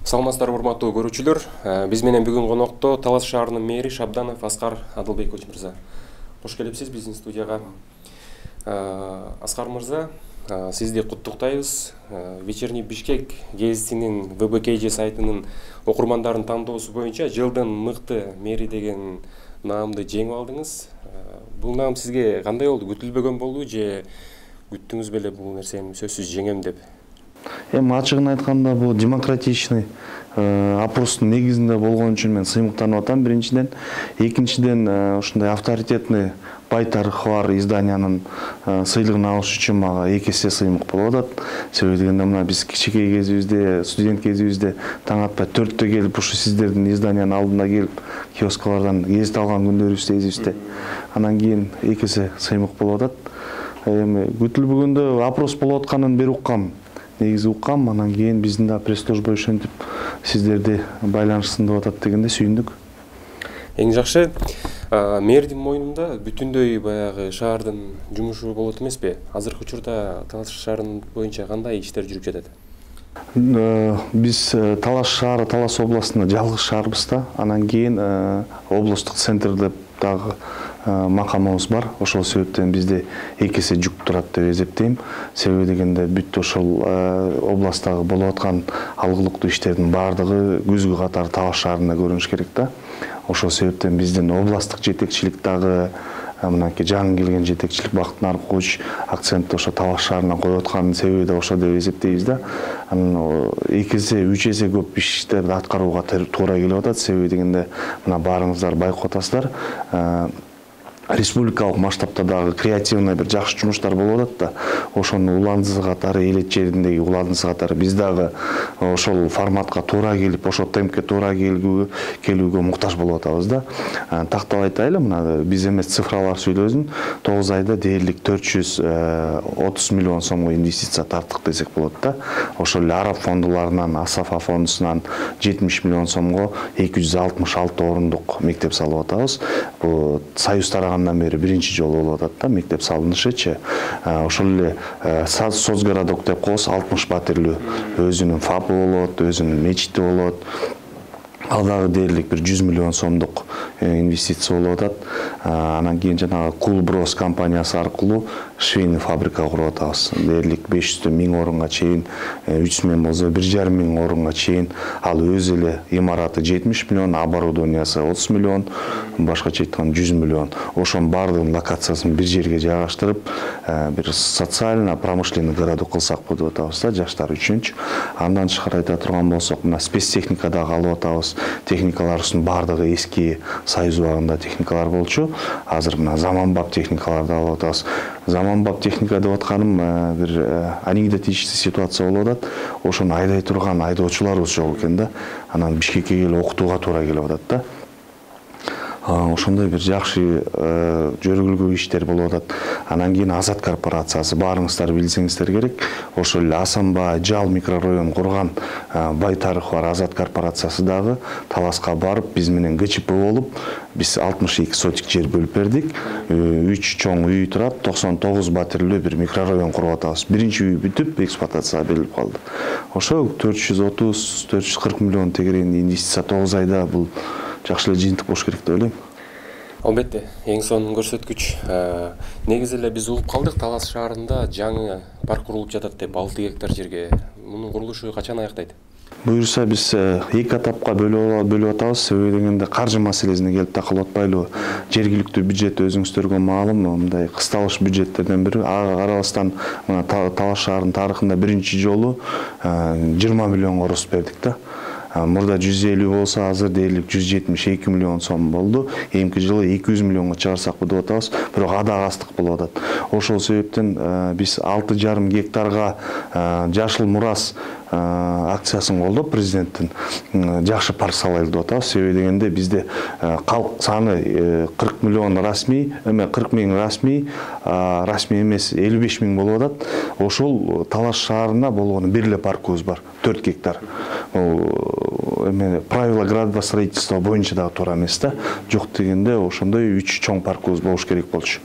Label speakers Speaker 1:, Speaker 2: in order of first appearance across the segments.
Speaker 1: Саламатсыздар урматтуу көрүүчүлөр. Биз менен бүгүн конокто Талас шаарынын мэри Шабданов Аскар Адылбекович мырза. Кош келипсиз биздин студияга. Аскар мырза, сизди куттуктайбыз. Вечерний Бишкек гезитинин ВБКЖ сайтынын окурмандарын тандоосу боюнча жылдын мыкты мэри деген наамды жеңип алдыңыз. Бул наам сизге кандай болду? Күтүлбөгөн болду же күттүңүз беле бул нерсени сөзсүз жеңем деп?
Speaker 2: Ачыгын айтканда бул демократичный опростун негизинде болгон үчүн мен сыймыктанып атам биринчиден. Экинчиден ушундай авторитетный бай тарыхы бар изданиянын сыйлыгын алыш үчүн мага эки эсе сыймык болуп атат. Себеби дегенде мына биз кичинекей кезибизде, студент кезибизде таң атпай 4-тө келип ушу сиздердин изданиянын алдына келип киоскалардан гезит алган күндөрүбүздө эсибизде. Анан кийин эки эсе сыймык болуп атат. Эми күтүлбөгөндө опрос болуп атканын бери уккам. Негизи уккам, анан кийин биздин да пресс-служба ошентип сиздерди байланышсындырып атат дегенде сүйүндүк.
Speaker 1: Эң жакшы. Мэрдин мойнунда бүтүндөй баягы шаардын жумушу болот эмеспи? Азыркы учурда Талас шаарынын боюнча кандай иштер жүрүп жатат?
Speaker 2: Биз Талас шаары, Талас областында жалгыз шаарбыз да. Анан кийин облустук центр деп дагы макамыбыз бар. Ошол себептен бизде эки эсе жүк турат деп эсептейм. Себеби дегенде бүт ошол областтагы болуп аткан алгылыктуу иштердин баардыгы күзгү катары Талас шаарында көрүнүш керек да. Ошол себептен биздин областтык жетекчилик дагы мынакей жаңы келген жетекчилик Бактын Аркуч акцентти ошо Талас шаарына коюп атканын себеби да ошо деп эсептейбиз да. Анан эки эсе, үч эсе көп иштерди аткарууга туура келип атат. Себеби дегенде мына баарыңыздар байкап атасыздар. Республикалык масштабта дагы креативный бир жакшы жумуштар болуп атат да. Ошонун уландысы катары, элет жериндеги уландысы катары биз дагы ошол форматка туура келип, ошол темпке туура келүүгө муктаж болуп атабыз да. Тактап айтайлы, мына биз эмес цифралар сүйлөсүн. 9 айда дээрлик 430 миллион сомго инвестиция тарттык десек болот да. Ошол эле араб фондуларынан, Асафа фондусунан 70 миллион сомго 266 орундук мектеп салып атабыз. Бул Союз тарагынан бери биринчи жолу болуп атат да мектеп салынышычы. Ошол эле соцгородок деп коебуз, 60 батирлүү өзүнүн ФАПы болот, өзүнүн мечити болот. Ал дагы дээрлик бир 100 миллион сомдук инвестиция болуп атат. Анан кийин жанагы Кулброс компаниясы аркылуу швейный фабрика куруп атабыз. Дээрлик 500 миң орунга чейин, 300 миң болсо 1,5 миң орунга чейин. Ал өзү эле имараты 70 миллион, оборудованиясы 30 миллион, башкача айтканда 100 миллион. Ошонун баардыгын локациясын бир жерге жайгаштырып, бир социально-промышленный городок кылсак болуп атабыз да жаштар үчүнчү. Андан тышкары айта турган болсок, мына спецтехника дагы алып атабыз. Техникаларыбыздын баардыгы эски Союз убагында техникалар болчу. Азыр мына заманбап техникаларды алып атабыз. Заманбап техника деп атканым бир анекдотический ситуация болуп атат. Ошону айдай турган айдоочуларыбыз жок экен да. Анан Бишкекке келип окутууга туура келип атат да. Ошондой бир жакшы жөргүлгүү иштер болуп атат. Анан кийин Азат корпорациясы, баарыңыздар билсеңиздер керек. Ошол эле Асанбай, Жал микрорайон курган бай тарыхы бар Азат корпорациясы дагы Таласка барып, биз менен ГЧП болуп, биз 62 сотик жер бөлүп бердик. 3 чоң үй турат, 99 батирлүү бир микрорайон куруп атабыз. Биринчи үй бүтүп, эксплуатацияга берилип калды. Ошо 430-440 миллион тегерегинде инвестиция 9 айда бул жакшы эле жыйынтык болуш керек деп ойлойм.
Speaker 1: Албетте, эң сонун көрсөткүч. Негизи эле биз угуп калдык, Талас шаарында жаңы парк курулуп жатат деп 6 гектар жерге. Мунун курулушу качан аяктайт?
Speaker 2: Буюрса биз эки этапка бөлүп атабыз. Себеби дегенде каржы маселесине келип такылып атпайлыбы? Жергиликтүү бюджет өзүңүздөргө маалым, мындай кысталыш бюджеттерден бири. Ага карабастан мына Талас шаарынын тарыхында биринчи жолу 20 миллионго орус бердик да. Мурда 150 болсо, азыр дээрлик 172 миллион сом болду. Эмки жылы 200 миллионго чыгарсак деп атабыз. Бирок ада астык болуп атат. Ошол себептен биз 6,5 гектарга Жашыл Мурас акциясын колдоп президенттин жакшы парк салайлы деп атабыз. Себеби дегенде бизде калк саны 40 миллион расмий, 40 миң расмий эмес 55 миң болуп атат. Ошол Талас шаарына болгону бир эле паркыбыз бар, 4 гектар. Правила градостроительства боюнча дагы туура эмес да. Жок дегенде ошондой 3 чоң паркыбыз болуш керек болчу.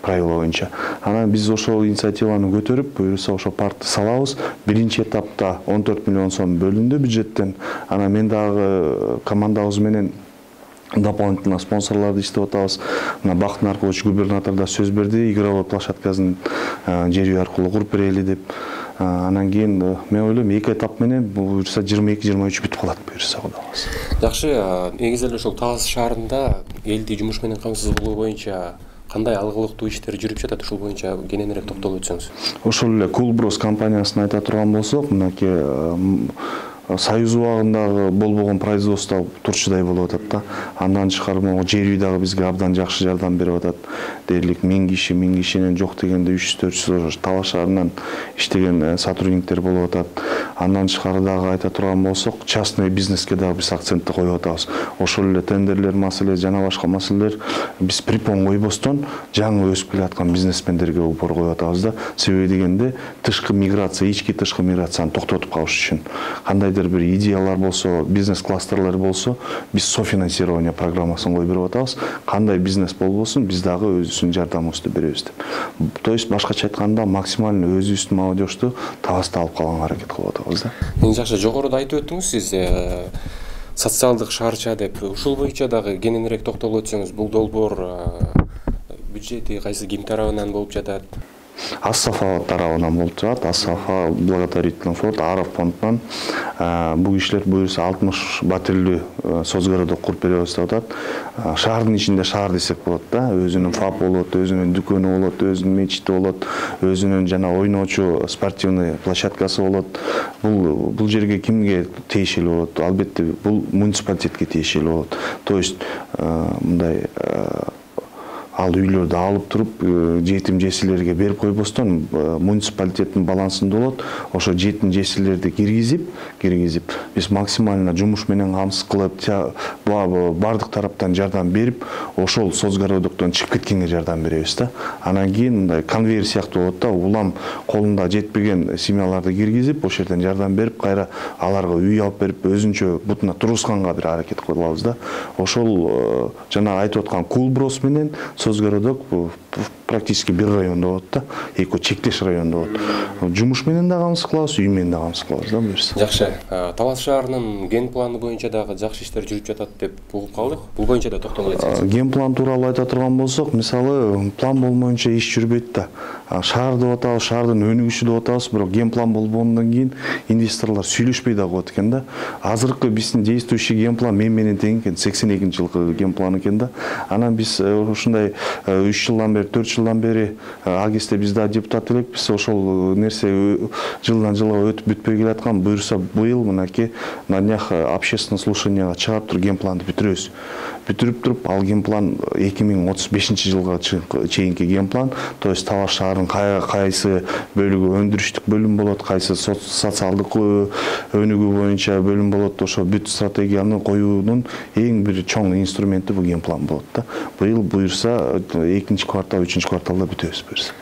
Speaker 2: правила боюнча. Анан биз ошол инициативаны көтөрүп, буюрса ошо паркты салабыз. Биринчи этапта 14 миллион сом бөлүндү бюджеттен. Анан мен дагы командабыз менен дополнительно спонсорларды иштеп атабыз. Мына Бакыт Наркович губернатор да сөз берди, игровой площадкасын жер үй аркылуу куруп берели деп. Анан кийин мен ойлойм 2 этап менен буюрса 22-23 бүтүп калат буюрса Кудайыбыз.
Speaker 1: Жакшы, негизи эле ошол Талас шаарында элди жумуш менен камсыз кылуу боюнча кандай алгылыктуу иштер жүрүп жатат, ушул боюнча кененирээк токтолуп өтсөңүз.
Speaker 2: Ошол эле Кулброс компаниясын айта турган болсок, мынакей Союз убагындагы болбогон производство турчудай болуп атат да. Андан тышкары могу жер үй дагы бизге абдан жакшы жардам берип атат. Дээрлик 1000 кишинен жок дегенде 300-400 Талас шаарынан иштеген сотрудниктер болуп атат. Андан тышкары дагы айта турган болсок, частный бизнеске дагы биз акцентти коюп атабыз. Ошол эле тендерлер маселе жана башка маселелер биз препон койбостон жаңы өсүп келаткан бизнесмендерге упор коюп атабыз да. Себеби дегенде тышкы миграция, ички тышкы миграцияны токтотуп калыш үчүн кандайдыр бир идеялар болсо, бизнес кластерлер болсо, биз софинансирование программасын коюп берип атабыз. Кандай бизнес болбосун, биз дагы өзүбүздүн жардамыбызды беребиз деп. То есть башкача айтканда максимально өзүбүздүн молодежьту Таласта алып калганга аракет кылып атабыз да.
Speaker 1: Жакшы, жогоруда айтып өттүңүз сиз социалдык шаарча деп. Ушул боюнча дагы кененирээк токтолуп өтсөңүз, бул долбоор бюджети кайсы ким тарабынан болуп жатат?
Speaker 2: Ассафа тарабынан болуп жатат. Ассафа благотворительный фонд, Аров фондунан бул кишилер буюрса 60 батирлүү соцгородок куруп беребиз деп атат. Шаардын ичинде шаар десек болот да. Өзүнүн ФАП болот, өзүнүн дүкөнү болот, өзүнүн мечити болот, өзүнүн жана ойноочу спортивный площадкасы болот. Бул жерге кимге тиешелүү болот? Албетте бул муниципалитетке тиешелүү болот. То есть мындай ал үйлөрдү алып туруп жетим жесирлерге берип койбостон муниципалитеттин балансында болот. Ошо жетим жесирлерди киргизип биз максимально жумуш менен камсыз кылып, бардык тараптан жардам берип, ошол соцгородоктон чыгып кеткенге жардам беребиз да. Анан кийин мындай конвейер сыяктуу болот да, улам колунда жетпеген семьяларды киргизип, ошол жерден жардам берип, кайра аларга үй алып берип, өзүнчө бутуна тургузганга бир аракет кылабыз да. Ошол жана айтып аткан Кулброс менен соцгородок практически бир райондо болот да, экөө чектеш райондо болот. Жумуш менен да камсыз кылабыз, үй менен да камсыз кылабыз да буюрса.
Speaker 1: Жакшы, Талас шаарынын ген планы боюнча дагы жакшы иштер жүрүп жатат деп угуп калдык. Бул боюнча да токтолуп айтсаңыз.
Speaker 2: Ген план тууралуу айта турган болсок, мисалы план болмоюнча иш жүрбөйт да. Шаар деп атабыз, шаардын өнүгүшү деп атабыз, бирок ген план болбогондон кийин инвесторлор сүйлөшпөй да коет экен да. Азыркы биздин действующий ген план менен тең экен, 82-жылкы ген план экен да. Анан биз ушундай 3 жылдан бери, 4 жылдан бери АГСте биз да депутат элекпиз. Ошол нерсе жылдан жылга өтүп бүтпөй келаткан. Буюрса быйыл мынакей на днях общественное слушанияга чыгып туруп ген планды бүтүрөбүз. Бүтүрүп туруп ал ген план 2035-жылга чейинки ген план. То есть Талас шаарынын кайсы бөлүгү өндүрүштүк бөлүм болот, кайсы социалдык өнүгүү боюнча бөлүм болот, ошо бүт стратегияны коюунун эң бир чоң инструменти бул ген план болот да. Быйыл буюрса 2-квартал, 3-кварталда бүтөбүз буюрса.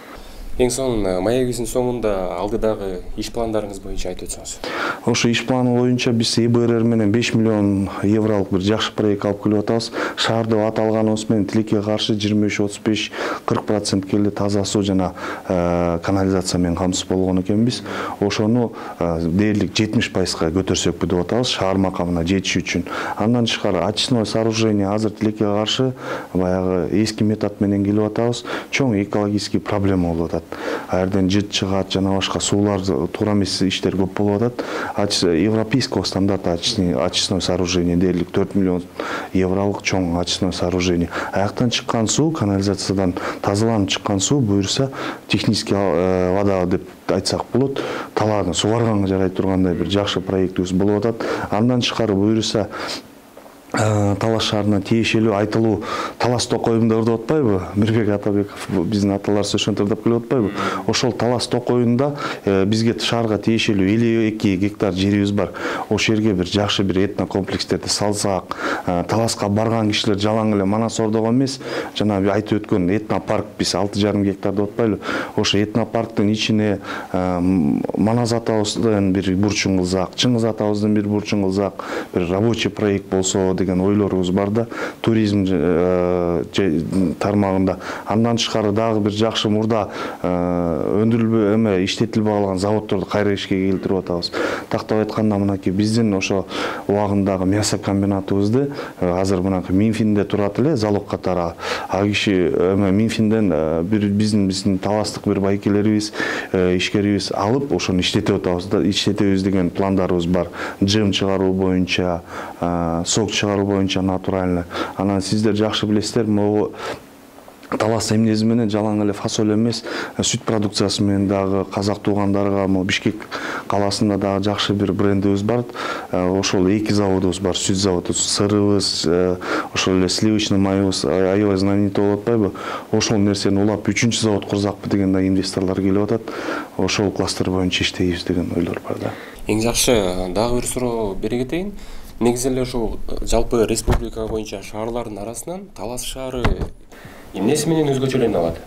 Speaker 1: Эң соң маегибиздин соңунда алдыдагы иш пландарыңыз боюнча айтып өтсөңүз.
Speaker 2: Ошо иш планы боюнча биз ЭБРР менен 5 миллион евролук бир жакшы проект алып келип атабыз. Шаар деп аталганыбыз менен тилекке каршы 23-35-40% эле таза суу жана канализация менен камсыз болгон экенбиз. Ошону дээрлик 70%га көтөрсөкпү деп атабыз, шаар макамына жетиш үчүн. Андан тышкары очистное сооружение азыр тилекке каршы баягы эски метод менен келип атабыз. Чоң экологический проблема болуп атат. Аерден жыт чыгат, жана башка суулар туура эмес иштер көп болуп атат. Европейского стандарта очистное сооружение дээрлик 4 миллион евролук чоң очистное сооружение. Аяктан чыккан суу, канализациядан тазаланып чыккан суу буюрса технический вода деп айтсак болот. Талааны сугарганга жарай тургандай бир жакшы проектибиз болуп атат. Андан тышкары буюрса Талас шаарына тиешелүү айтылуу Талас токойунда деп атпайбы? Мирбек Атабеков биздин аталарыбыз ошентип келип атпайбы? Ошол Талас токойунда бизге шаарга тиешелүү 52 гектар жерибиз бар. Ошол жерге бир жакшы бир этно комплекстерди салсак, Таласка барган кишилер жалаң эле Манас Ордого эмес, жана айтып өткөн этно парк биз 6,5 гектар деп атпайлы? Ошо этно парктын ичине Манас атабыздын бир бурчун кылсак, Чыңгыз атабыздын бир бурчун кылсак, бир рабочий проект болсо деген ойлорубуз бар да, туризм тармагында. Андан тышкары дагы бир жакшы мурда өндүрүлбөй эме иштетилбей калган заводдорду кайра ишке келтирип атабыз. Тактап айтканда мынакей биздин ошо убагындагы мясо комбинатыбызды азыр мынакей Минфинде турат эле залог катары. А киши эме Минфинден биздин таластык бир байкелерибиз, ишкерибиз алып ошону иштетип атабыз да, иштетебиз деген пландарыбыз бар. Джем чыгаруу боюнча, сок чыгаруу боюнча натуральный. Анан сиздер жакшы билесиздер, могу талас эмнеси менен жалаң эле фасоль эмес, сүт продукциясы менен дагы казак туугандарга Бишкек каласында дагы жакшы бир брендибиз бар. Ошол 2 заводубуз бар, сүт заводу, сырыбыз, ошол эле сливочный майыбыз аябай знаменитый болуп атпайбы? Ошол нерсени улап 3-чү завод курсакпы деген да инвесторлор келип атат. Ошол кластер боюнча иштейбиз деген ойлор бар да.
Speaker 1: Эң жакшы дагы бир суроо бере кетейин. Негизи эле ушул жалпы республика боюнча шаарлардын арасынан Талас шаары эмнеси менен өзгөчөлөнө алат?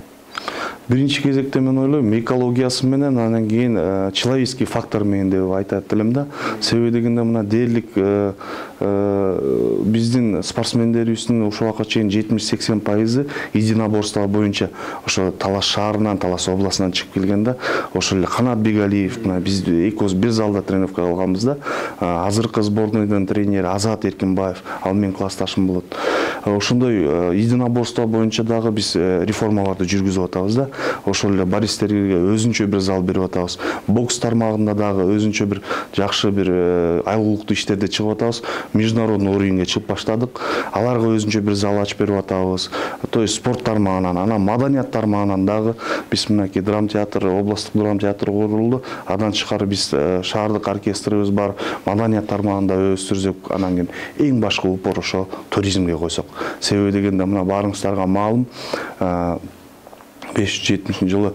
Speaker 2: Биринчи кезекте мен ойлойм, экологиясы менен, анан кийин человеческий фактор менен деп айтат элем да. Себеби дегенде мына дээрлик биздин спортсмендерибиздин ушул убакка чейин 70-80% единоборство боюнча ошо Талас шаарынан, Талас областынан чыгып келген да. Ошол эле Канат Бегалиев, биз экөөбүз бир залда тренировка кылганбыз да. Азыркы сборныйдын тренери Азат Эркинбаев, ал менин классташым болот. Ошондой единоборство боюнча дагы биз реформаларды жүргүзүп атабыз да. Ошол эле баристерге өзүнчө бир зал берип атабыз. Бокс тармагында дагы өзүнчө бир жакшы бир айлыктуу иштерде чыгып атабыз. Международный уровеньге чыгып баштадык. Аларга өзүнчө бир зал ачып берип атабыз. То есть спорт тармагынан, анан маданият тармагынан дагы биз мынакей драм театр, областтык драм театр курулду. Андан тышкары биз шаардык оркестрибиз бар. Маданият тармагында өстүрсөк, анан кийин эң башкы упор ошо туризмге койсок. Себеби дегенде мына баарыңыздарга маалым, 570 жылы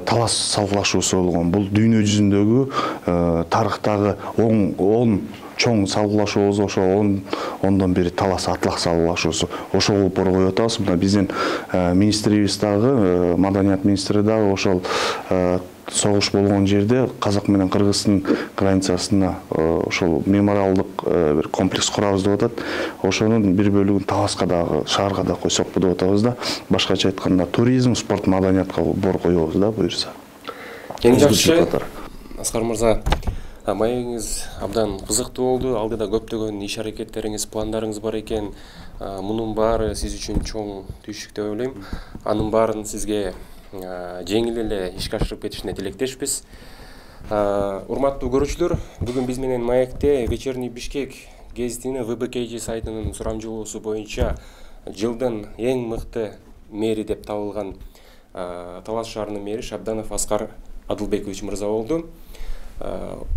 Speaker 2: Талас салгылашуусу болгон. Бул дүйнө жүзүндөгү тарыхтагы 10 чоң салгылашуубуз, ошо 10дон бири Талас Атлах салгылашуусу. Ошого упор коюп атабыз. Мына биздин министрибиз дагы, маданият министри дагы ошол согуш болгон жерде Казак менен Кыргыздын границасына ошол мемориалдык бир комплекс курабыз деп атат. Ошонун бир бөлүгүн Таласка дагы, шаарга да койсокпу деп атабыз да. Башкача айтканда туризм, спорт, маданиятка бор коебуз да, буюрса.
Speaker 1: Эң жакшы Аскар мырза, маегиңиз абдан кызыктуу болду. Алдыда көптөгөн иш аракеттериңиз, пландарыңыз бар экен. Мунун баары сиз үчүн чоң түйшүк деп ойлойм. Анын баарын сизге жеңил эле ишке ашырып кетишине тилектешпиз. Урматтуу көрүүчүлөр, бүгүн биз менен маекте Вечерний Бишкек гезитинин ВБКЖ сайтынын сурамжылоосу боюнча жылдын эң мыкты мэри деп табылган Талас шаарынын мэри Шабданов Аскар Адылбекович мырза болду.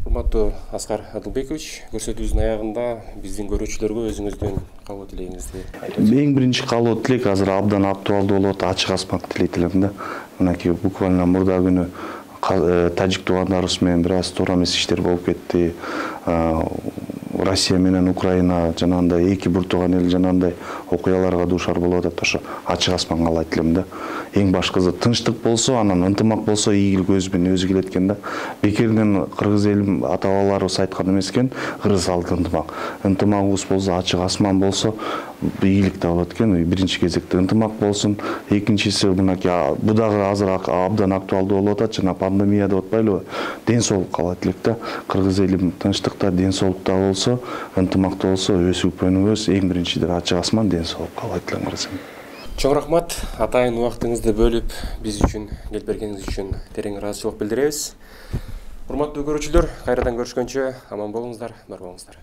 Speaker 1: Урматтуу Аскар Адылбекович, көрсөтүүбүздүн аягында биздин көрүүчүлөргө өзүңүздүн каалоо тилегиңизди айтыңыз.
Speaker 2: Эң биринчи каалоо тилек азыр абдан актуалдуу болот, ачык асмак тилейт элем да. Мынакей буквально мурда күнү тажик туугандарыбыз менен бир аз туура эмес иштер болуп кетти. Россия менен Украина жанагындай эки буртуган эл жанагындай окуяларга дуушар болуп атат. Ошо ачык асман каалайт элем да. Эң башкысы тынчтык болсо, анан ынтымак болсо, ийгилик өз менен өзү келет экен да. Бекерден кыргыз элим ата бабаларыбыз айткан эмес экен, кыргыз алды ынтымак. Ынтымагыбыз болсо, ачык асман болсо, ийгилик да болот экен. Биринчи кезекте ынтымак болсун. Экинчиси мынакей бу дагы азыр абдан актуалдуу болуп атат. Жана пандемия деп атпайлыбы? Ден соолук каалайт элек да. Кыргыз элим тынчтыкта, ден соолукта болсо, ынтымакта болсо, өсүп өнүгөбүз. Эң биринчиден ачык асман, ден соолук каалайт элем кырсым.
Speaker 1: Чоң рахмат, атайын убактыңызды бөлүп биз үчүн келип бергениңиз үчүн терең ыраазычылык билдиребиз. Урматтуу көрүүчүлөр, кайрадан көрүшкөнчө аман болуңуздар, бар болуңуздар.